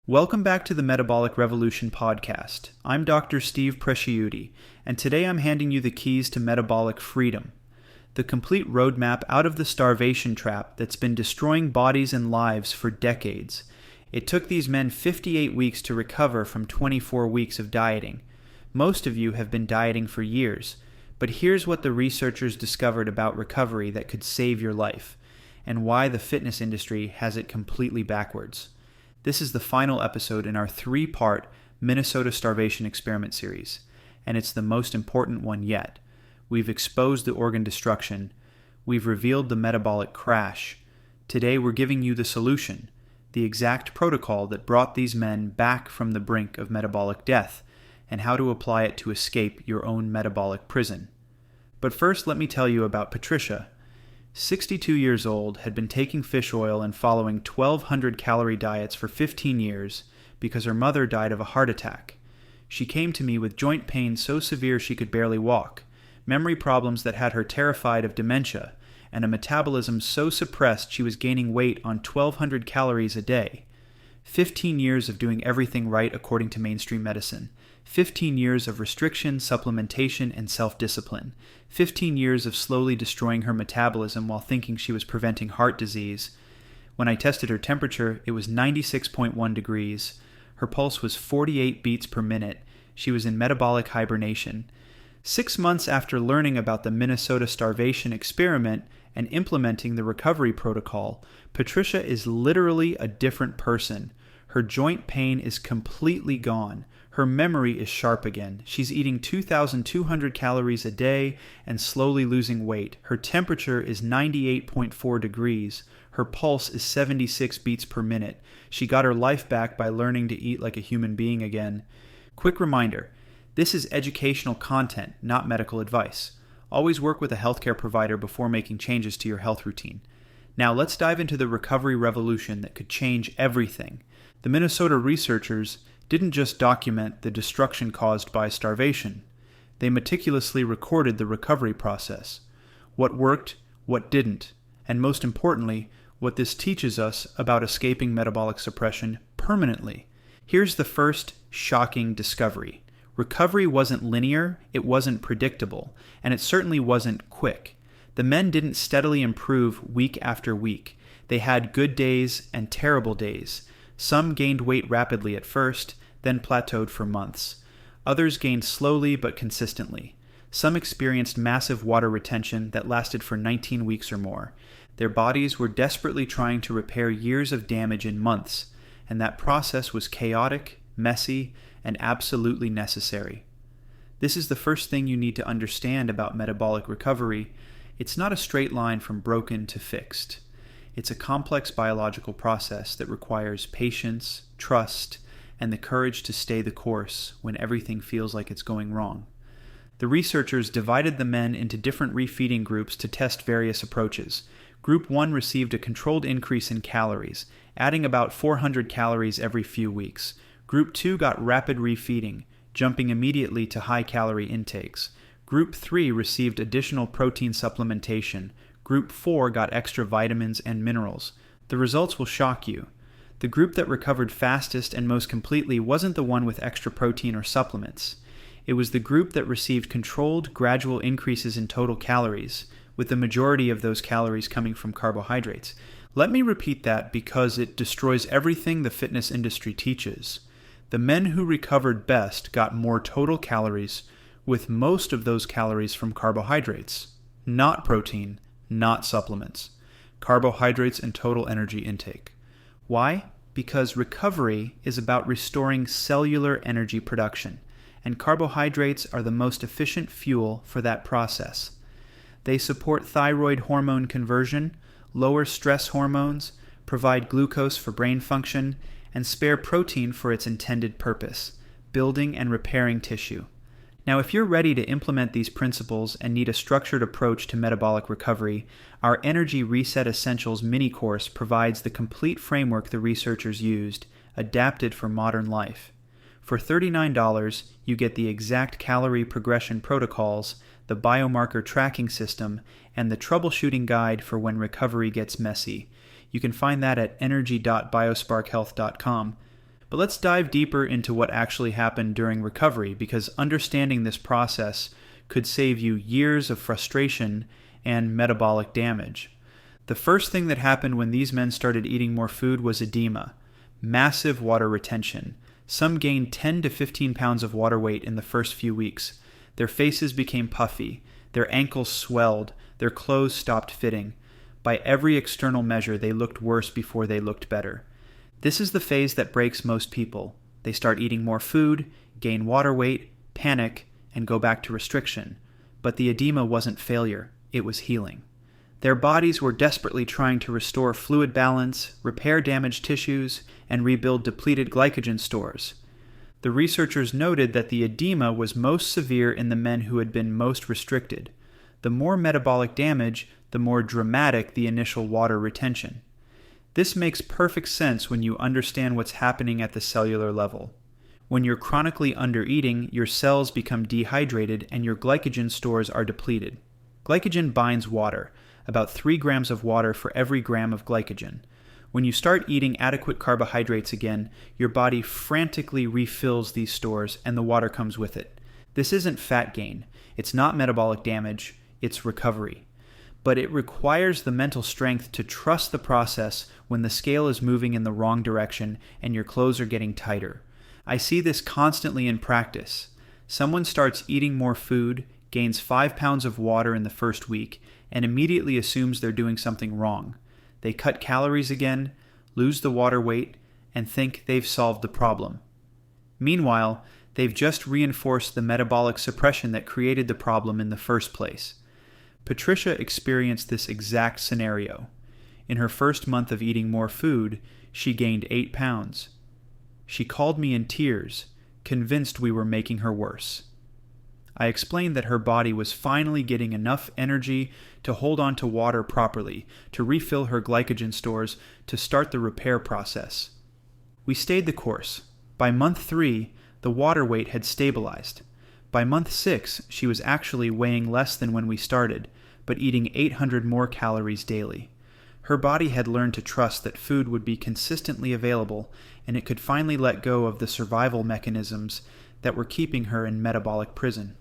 Welcome back to the Metabolic Revolution podcast. I'm Dr. Steve Presciutti, and today I'm handing you the keys to metabolic freedom, the complete roadmap out of the starvation trap that's been destroying bodies and lives for decades. It took these men 58 weeks to recover from 24 weeks of dieting. Most of you have been dieting for years, but here's what the researchers discovered about recovery that could save your life, and why the fitness industry has it completely backwards. This is the final episode in our 3-part Minnesota Starvation Experiment series, and it's the most important one yet. We've exposed the organ destruction. We've revealed the metabolic crash. Today we're giving you the solution, the exact protocol that brought these men back from the brink of metabolic death, and how to apply it to escape your own metabolic prison. But first, let me tell you about Patricia. 62 years old, had been taking fish oil and following 1,200-calorie diets for 15 years because her mother died of a heart attack. She came to me with joint pain so severe she could barely walk, memory problems that had her terrified of dementia, and a metabolism so suppressed she was gaining weight on 1,200 calories a day. 15 years of doing everything right according to mainstream medicine. 15 years of restriction, supplementation, and self-discipline. 15 years of slowly destroying her metabolism while thinking she was preventing heart disease. When I tested her temperature, it was 96.1 degrees. Her pulse was 48 beats per minute. She was in metabolic hibernation. 6 months after learning about the Minnesota Starvation Experiment and implementing the recovery protocol, Patricia is literally a different person. Her joint pain is completely gone. Her memory is sharp again. She's eating 2,200 calories a day and slowly losing weight. Her temperature is 98.4 degrees. Her pulse is 76 beats per minute. She got her life back by learning to eat like a human being again. Quick reminder, this is educational content, not medical advice. Always work with a healthcare provider before making changes to your health routine. Now let's dive into the recovery revolution that could change everything. The Minnesota researchers didn't just document the destruction caused by starvation. They meticulously recorded the recovery process, what worked, what didn't, and most importantly, what this teaches us about escaping metabolic suppression permanently. Here's the first shocking discovery. Recovery wasn't linear, it wasn't predictable, and it certainly wasn't quick. The men didn't steadily improve week after week. They had good days and terrible days. Some gained weight rapidly at first, then plateaued for months. Others gained slowly but consistently. Some experienced massive water retention that lasted for 19 weeks or more. Their bodies were desperately trying to repair years of damage in months, and that process was chaotic, messy, and absolutely necessary. This is the first thing you need to understand about metabolic recovery. It's not a straight line from broken to fixed. It's a complex biological process that requires patience, trust, and the courage to stay the course when everything feels like it's going wrong. The researchers divided the men into different refeeding groups to test various approaches. Group 1 received a controlled increase in calories, adding about 400 calories every few weeks. Group 2 got rapid refeeding, jumping immediately to high-calorie intakes. Group 3 received additional protein supplementation. Group 4 got extra vitamins and minerals. The results will shock you. The group that recovered fastest and most completely wasn't the one with extra protein or supplements. It was the group that received controlled, gradual increases in total calories, with the majority of those calories coming from carbohydrates. Let me repeat that because it destroys everything the fitness industry teaches. The men who recovered best got more total calories, with most of those calories from carbohydrates, not protein, not supplements. Carbohydrates and total energy intake. Why? Because recovery is about restoring cellular energy production, and carbohydrates are the most efficient fuel for that process. They support thyroid hormone conversion, lower stress hormones, provide glucose for brain function, and spare protein for its intended purpose, building and repairing tissue. Now, if you're ready to implement these principles and need a structured approach to metabolic recovery, our Energy Reset Essentials mini course provides the complete framework the researchers used, adapted for modern life. For $39, you get the exact calorie progression protocols, the biomarker tracking system, and the troubleshooting guide for when recovery gets messy. You can find that at energy.biosparkhealth.com. But let's dive deeper into what actually happened during recovery, because understanding this process could save you years of frustration and metabolic damage. The first thing that happened when these men started eating more food was edema, massive water retention. Some gained 10 to 15 pounds of water weight in the first few weeks. Their faces became puffy, their ankles swelled, their clothes stopped fitting. By every external measure, they looked worse before they looked better. This is the phase that breaks most people. They start eating more food, gain water weight, panic, and go back to restriction. But the edema wasn't failure, it was healing. Their bodies were desperately trying to restore fluid balance, repair damaged tissues, and rebuild depleted glycogen stores. The researchers noted that the edema was most severe in the men who had been most restricted. The more metabolic damage, the more dramatic the initial water retention. This makes perfect sense when you understand what's happening at the cellular level. When you're chronically undereating, your cells become dehydrated and your glycogen stores are depleted. Glycogen binds water, about 3 grams of water for every gram of glycogen. When you start eating adequate carbohydrates again, your body frantically refills these stores and the water comes with it. This isn't fat gain, it's not metabolic damage, it's recovery. But it requires the mental strength to trust the process when the scale is moving in the wrong direction and your clothes are getting tighter. I see this constantly in practice. Someone starts eating more food, gains 5 pounds of water in the first week, and immediately assumes they're doing something wrong. They cut calories again, lose the water weight, and think they've solved the problem. Meanwhile, they've just reinforced the metabolic suppression that created the problem in the first place. Patricia experienced this exact scenario. In her first month of eating more food, she gained 8 pounds. She called me in tears, convinced we were making her worse. I explained that her body was finally getting enough energy to hold on to water properly, to refill her glycogen stores, to start the repair process. We stayed the course. By month 3, the water weight had stabilized. By month 6, she was actually weighing less than when we started, but eating 800 more calories daily. Her body had learned to trust that food would be consistently available, and it could finally let go of the survival mechanisms that were keeping her in metabolic prison.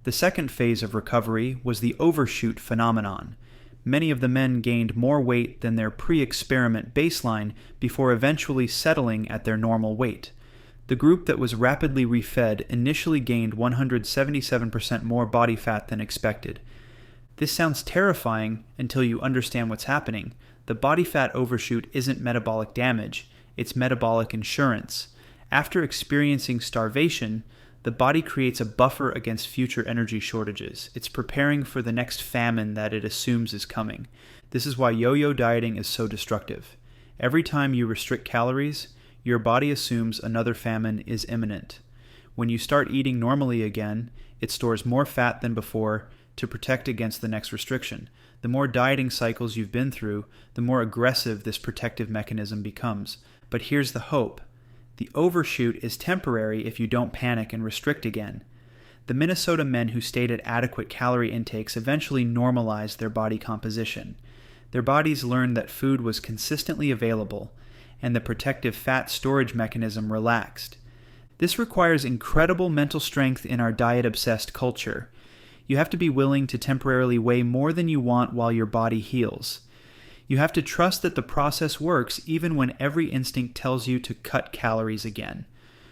The second phase of recovery was the overshoot phenomenon. Many of the men gained more weight than their pre-experiment baseline before eventually settling at their normal weight. The group that was rapidly refed initially gained 177% more body fat than expected. This sounds terrifying until you understand what's happening. The body fat overshoot isn't metabolic damage, it's metabolic insurance. After experiencing starvation, the body creates a buffer against future energy shortages. It's preparing for the next famine that it assumes is coming. This is why yo-yo dieting is so destructive. Every time you restrict calories, your body assumes another famine is imminent. When you start eating normally again, it stores more fat than before to protect against the next restriction. The more dieting cycles you've been through, the more aggressive this protective mechanism becomes. But here's the hope. The overshoot is temporary if you don't panic and restrict again. The Minnesota men who stayed at adequate calorie intakes eventually normalized their body composition. Their bodies learned that food was consistently available, and the protective fat storage mechanism relaxed. This requires incredible mental strength in our diet-obsessed culture. You have to be willing to temporarily weigh more than you want while your body heals. You have to trust that the process works even when every instinct tells you to cut calories again.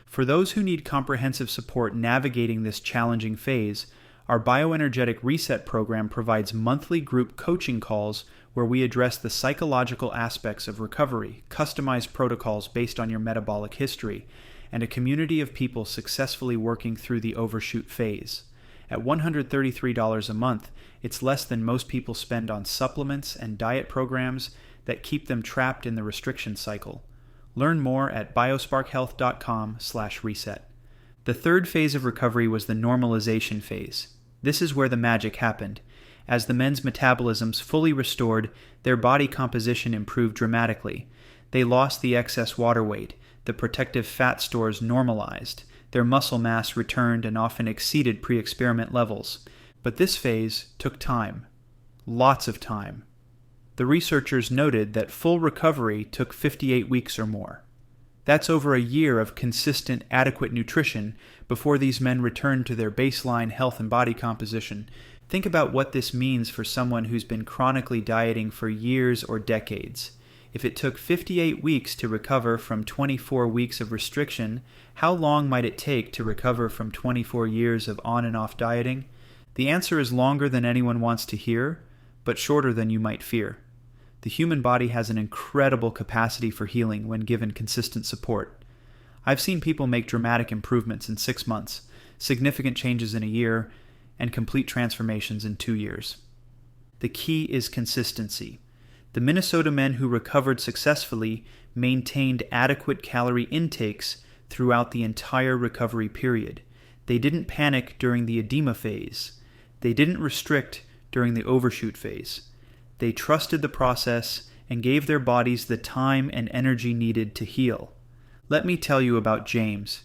For those who need comprehensive support navigating this challenging phase, our Bioenergetic Reset program provides monthly group coaching calls where we address the psychological aspects of recovery, customized protocols based on your metabolic history, and a community of people successfully working through the overshoot phase. At $133 a month, it's less than most people spend on supplements and diet programs that keep them trapped in the restriction cycle. Learn more at biosparkhealth.com/reset. The third phase of recovery was the normalization phase. This is where the magic happened. As the men's metabolisms fully restored, their body composition improved dramatically. They lost the excess water weight, the protective fat stores normalized, their muscle mass returned and often exceeded pre-experiment levels. But this phase took time. Lots of time. The researchers noted that full recovery took 58 weeks or more. That's over a year of consistent, adequate nutrition before these men return to their baseline health and body composition. Think about what this means for someone who's been chronically dieting for years or decades. If it took 58 weeks to recover from 24 weeks of restriction, how long might it take to recover from 24 years of on and off dieting? The answer is longer than anyone wants to hear, but shorter than you might fear. The human body has an incredible capacity for healing when given consistent support. I've seen people make dramatic improvements in 6 months, significant changes in a year, and complete transformations in 2 years. The key is consistency. The Minnesota men who recovered successfully maintained adequate calorie intakes throughout the entire recovery period. They didn't panic during the edema phase. They didn't restrict during the overshoot phase. They trusted the process and gave their bodies the time and energy needed to heal. Let me tell you about James.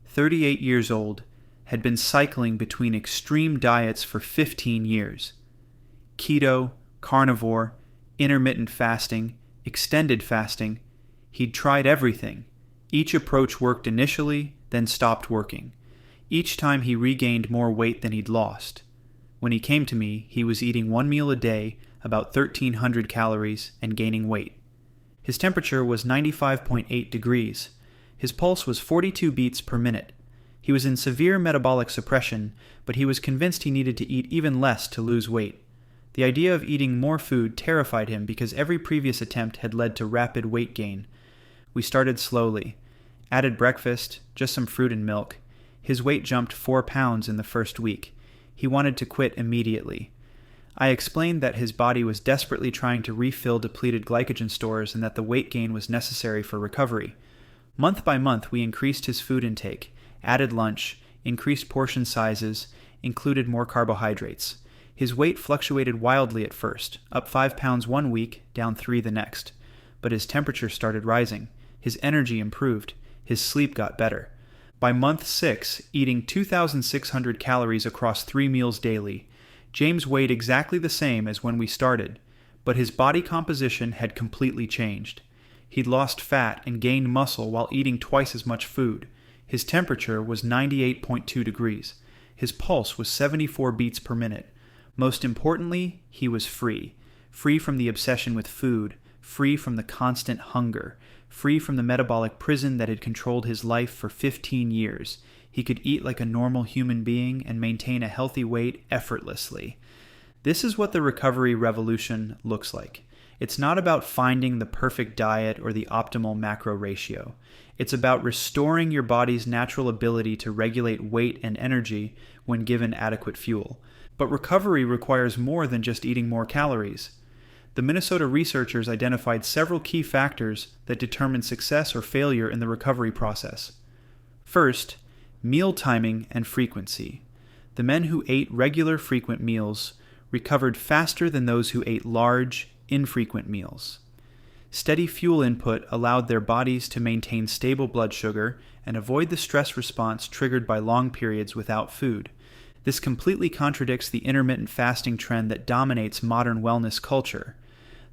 38 years old, had been cycling between extreme diets for 15 years. Keto, carnivore, intermittent fasting, extended fasting. He'd tried everything. Each approach worked initially, then stopped working. Each time he regained more weight than he'd lost. When he came to me, he was eating 1 meal a day, about 1,300 calories, and gaining weight. His temperature was 95.8 degrees. His pulse was 42 beats per minute. He was in severe metabolic suppression, but he was convinced he needed to eat even less to lose weight. The idea of eating more food terrified him because every previous attempt had led to rapid weight gain. We started slowly. Added breakfast, just some fruit and milk. His weight jumped 4 pounds in the first week. He wanted to quit immediately. I explained that his body was desperately trying to refill depleted glycogen stores and that the weight gain was necessary for recovery. Month by month, we increased his food intake, added lunch, increased portion sizes, included more carbohydrates. His weight fluctuated wildly at first, up 5 pounds 1 week, down 3 the next. But his temperature started rising. His energy improved. His sleep got better. By month 6, eating 2,600 calories across 3 meals daily, James weighed exactly the same as when we started, but his body composition had completely changed. He'd lost fat and gained muscle while eating twice as much food. His temperature was 98.2 degrees. His pulse was 74 beats per minute. Most importantly, he was free. Free from the obsession with food, free from the constant hunger, free from the metabolic prison that had controlled his life for 15 years. He could eat like a normal human being and maintain a healthy weight effortlessly. This is what the recovery revolution looks like. It's not about finding the perfect diet or the optimal macro ratio. It's about restoring your body's natural ability to regulate weight and energy when given adequate fuel. But recovery requires more than just eating more calories. The Minnesota researchers identified several key factors that determine success or failure in the recovery process. First, meal timing and frequency. The men who ate regular, frequent meals recovered faster than those who ate large, infrequent meals. Steady fuel input allowed their bodies to maintain stable blood sugar and avoid the stress response triggered by long periods without food. This completely contradicts the intermittent fasting trend that dominates modern wellness culture.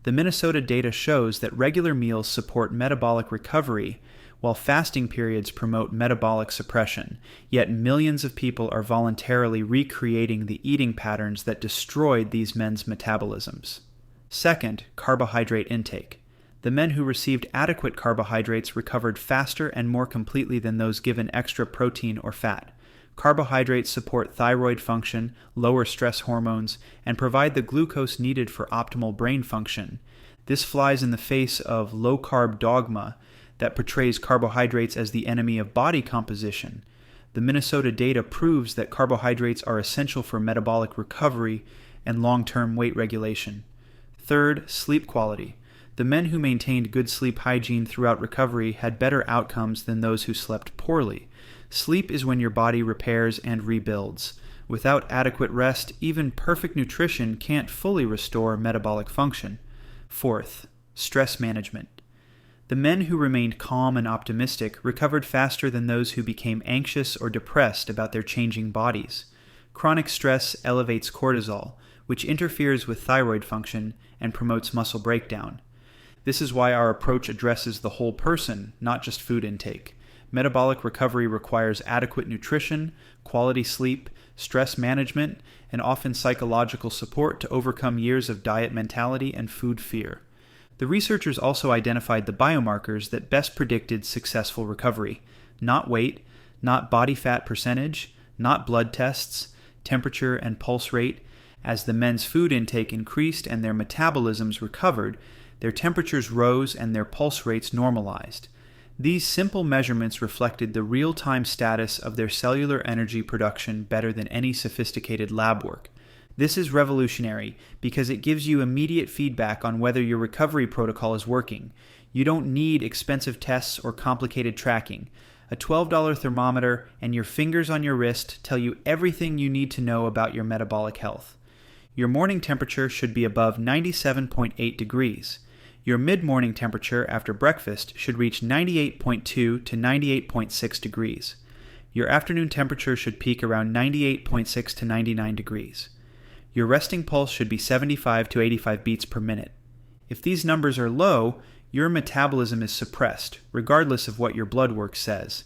The Minnesota data shows that regular meals support metabolic recovery, while fasting periods promote metabolic suppression, yet millions of people are voluntarily recreating the eating patterns that destroyed these men's metabolisms. Second, carbohydrate intake. The men who received adequate carbohydrates recovered faster and more completely than those given extra protein or fat. Carbohydrates support thyroid function, lower stress hormones, and provide the glucose needed for optimal brain function. This flies in the face of low-carb dogma that portrays carbohydrates as the enemy of body composition. The Minnesota data proves that carbohydrates are essential for metabolic recovery and long-term weight regulation. Third, sleep quality. The men who maintained good sleep hygiene throughout recovery had better outcomes than those who slept poorly. Sleep is when your body repairs and rebuilds. Without adequate rest, even perfect nutrition can't fully restore metabolic function. Fourth, stress management. The men who remained calm and optimistic recovered faster than those who became anxious or depressed about their changing bodies. Chronic stress elevates cortisol, which interferes with thyroid function and promotes muscle breakdown. This is why our approach addresses the whole person, not just food intake. Metabolic recovery requires adequate nutrition, quality sleep, stress management, and often psychological support to overcome years of diet mentality and food fear. The researchers also identified the biomarkers that best predicted successful recovery. Not weight, not body fat percentage, not blood tests, temperature and pulse rate. As the men's food intake increased and their metabolisms recovered, their temperatures rose and their pulse rates normalized. These simple measurements reflected the real-time status of their cellular energy production better than any sophisticated lab work. This is revolutionary because it gives you immediate feedback on whether your recovery protocol is working. You don't need expensive tests or complicated tracking. A $12 thermometer and your fingers on your wrist tell you everything you need to know about your metabolic health. Your morning temperature should be above 97.8 degrees. Your mid-morning temperature after breakfast should reach 98.2 to 98.6 degrees. Your afternoon temperature should peak around 98.6 to 99 degrees. Your resting pulse should be 75 to 85 beats per minute. If these numbers are low, your metabolism is suppressed, regardless of what your blood work says.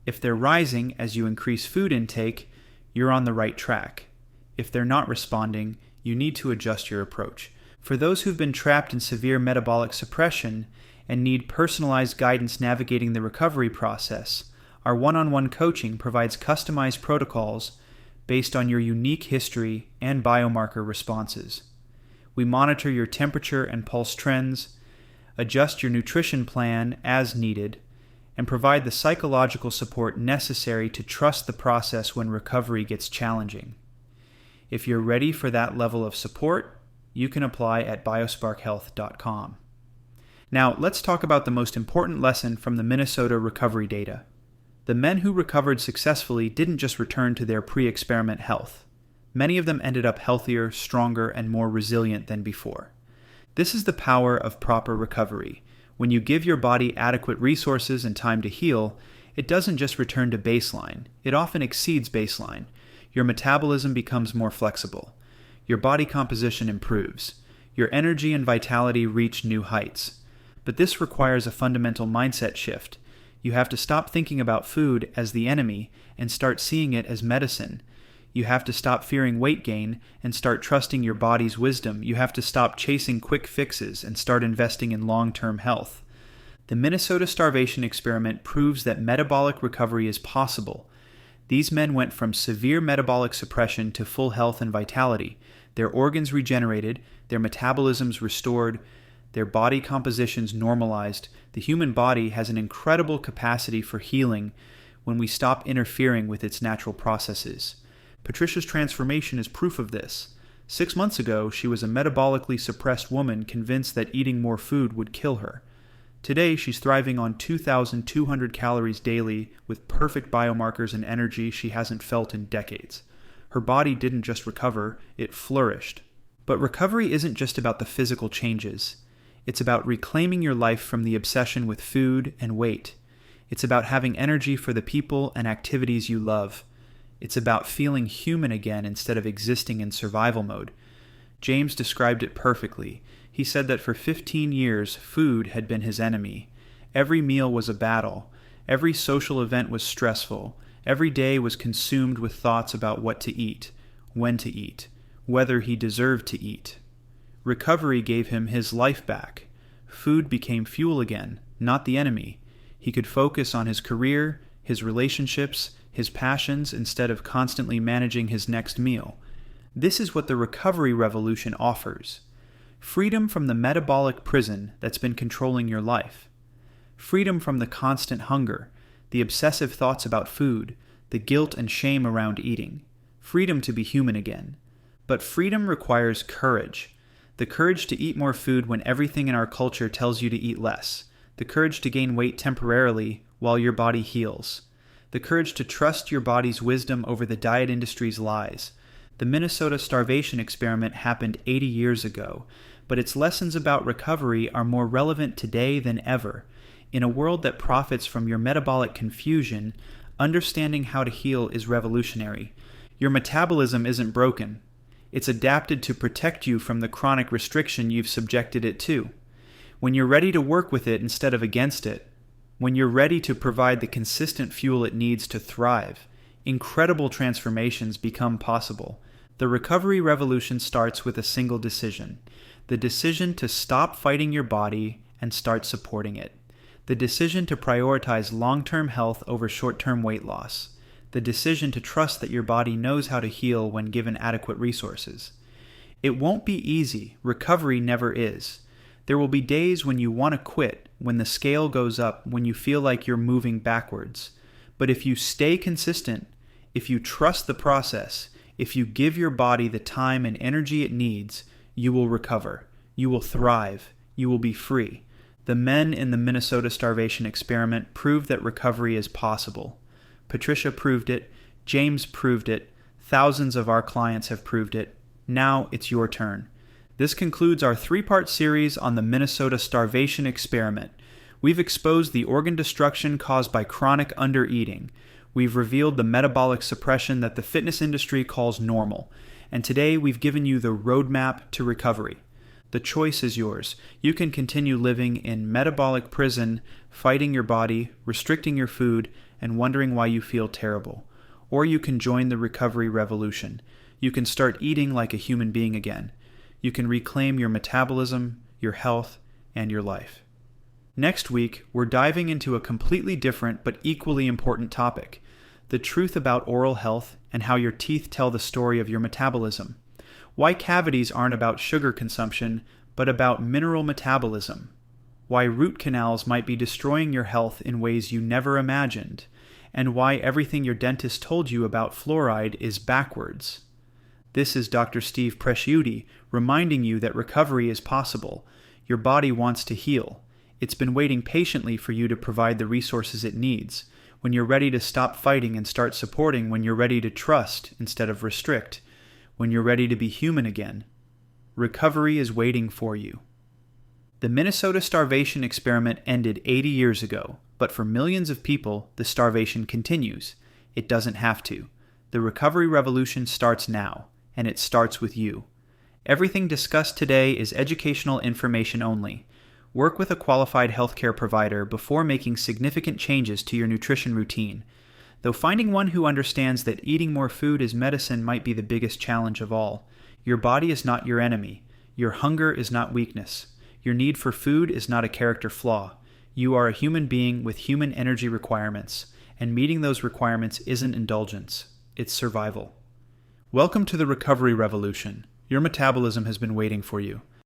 If they're rising as you increase food intake, you're on the right track. If they're not responding, you need to adjust your approach. For those who've been trapped in severe metabolic suppression and need personalized guidance navigating the recovery process, our one-on-one coaching provides customized protocols based on your unique history and biomarker responses. We monitor your temperature and pulse trends, adjust your nutrition plan as needed, and provide the psychological support necessary to trust the process when recovery gets challenging. If you're ready for that level of support, you can apply at biosparkhealth.com. Now, let's talk about the most important lesson from the Minnesota recovery data. The men who recovered successfully didn't just return to their pre-experiment health. Many of them ended up healthier, stronger, and more resilient than before. This is the power of proper recovery. When you give your body adequate resources and time to heal, it doesn't just return to baseline. It often exceeds baseline. Your metabolism becomes more flexible. Your body composition improves. Your energy and vitality reach new heights. But this requires a fundamental mindset shift. You have to stop thinking about food as the enemy and start seeing it as medicine. You have to stop fearing weight gain and start trusting your body's wisdom. You have to stop chasing quick fixes and start investing in long-term health. The Minnesota Starvation Experiment proves that metabolic recovery is possible. These men went from severe metabolic suppression to full health and vitality. Their organs regenerated, their metabolisms restored, their body compositions normalized. The human body has an incredible capacity for healing when we stop interfering with its natural processes. Patricia's transformation is proof of this. 6 months ago, she was a metabolically suppressed woman convinced that eating more food would kill her. Today, she's thriving on 2,200 calories daily with perfect biomarkers and energy she hasn't felt in decades. Her body didn't just recover, it flourished. But recovery isn't just about the physical changes. It's about reclaiming your life from the obsession with food and weight. It's about having energy for the people and activities you love. It's about feeling human again instead of existing in survival mode. James described it perfectly. He said that for 15 years, food had been his enemy. Every meal was a battle. Every social event was stressful. Every day was consumed with thoughts about what to eat, when to eat, whether he deserved to eat. Recovery gave him his life back. Food became fuel again, not the enemy. He could focus on his career, his relationships, his passions instead of constantly managing his next meal. This is what the recovery revolution offers. Freedom from the metabolic prison that's been controlling your life. Freedom from the constant hunger, the obsessive thoughts about food, the guilt and shame around eating. Freedom to be human again. But freedom requires courage. The courage to eat more food when everything in our culture tells you to eat less. The courage to gain weight temporarily while your body heals. The courage to trust your body's wisdom over the diet industry's lies. The Minnesota Starvation Experiment happened 80 years ago, but its lessons about recovery are more relevant today than ever. In a world that profits from your metabolic confusion, understanding how to heal is revolutionary. Your metabolism isn't broken. It's adapted to protect you from the chronic restriction you've subjected it to. when you're ready to work with it instead of against it, when you're ready to provide the consistent fuel it needs to thrive, incredible transformations become possible. The recovery revolution starts with a single decision: the decision to stop fighting your body and start supporting it. The decision to prioritize long-term health over short-term weight loss. The decision to trust that your body knows how to heal when given adequate resources. It won't be easy. Recovery never is. There will be days when you want to quit, when the scale goes up, when you feel like you're moving backwards. But if you stay consistent, if you trust the process, if you give your body the time and energy it needs, you will recover. You will thrive. You will be free. The men in the Minnesota Starvation Experiment proved that recovery is possible. Patricia proved it. James proved it. Thousands of our clients have proved it. Now it's your turn. This concludes our 3-part series on the Minnesota Starvation Experiment. We've exposed the organ destruction caused by chronic undereating. We've revealed the metabolic suppression that the fitness industry calls normal. And today we've given you the roadmap to recovery. The choice is yours. You can continue living in metabolic prison, fighting your body, restricting your food, and wondering why you feel terrible. Or you can join the recovery revolution. You can start eating like a human being again. You can reclaim your metabolism, your health, and your life. Next week, we're diving into a completely different but equally important topic: the truth about oral health and how your teeth tell the story of your metabolism. Why cavities aren't about sugar consumption, but about mineral metabolism. Why root canals might be destroying your health in ways you never imagined. And why everything your dentist told you about fluoride is backwards. This is Dr. Steve Presciutti reminding you that recovery is possible. Your body wants to heal. It's been waiting patiently for you to provide the resources it needs. When you're ready to stop fighting and start supporting, when you're ready to trust instead of restrict, when you're ready to be human again, recovery is waiting for you. The Minnesota Starvation Experiment ended 80 years ago, but for millions of people, the starvation continues. It doesn't have to. The recovery revolution starts now, and it starts with you. Everything discussed today is educational information only. Work with a qualified healthcare provider before making significant changes to your nutrition routine. Though finding one who understands that eating more food is medicine might be the biggest challenge of all. Your body is not your enemy. Your hunger is not weakness. Your need for food is not a character flaw. You are a human being with human energy requirements, and meeting those requirements isn't indulgence. It's survival. Welcome to the recovery revolution. Your metabolism has been waiting for you.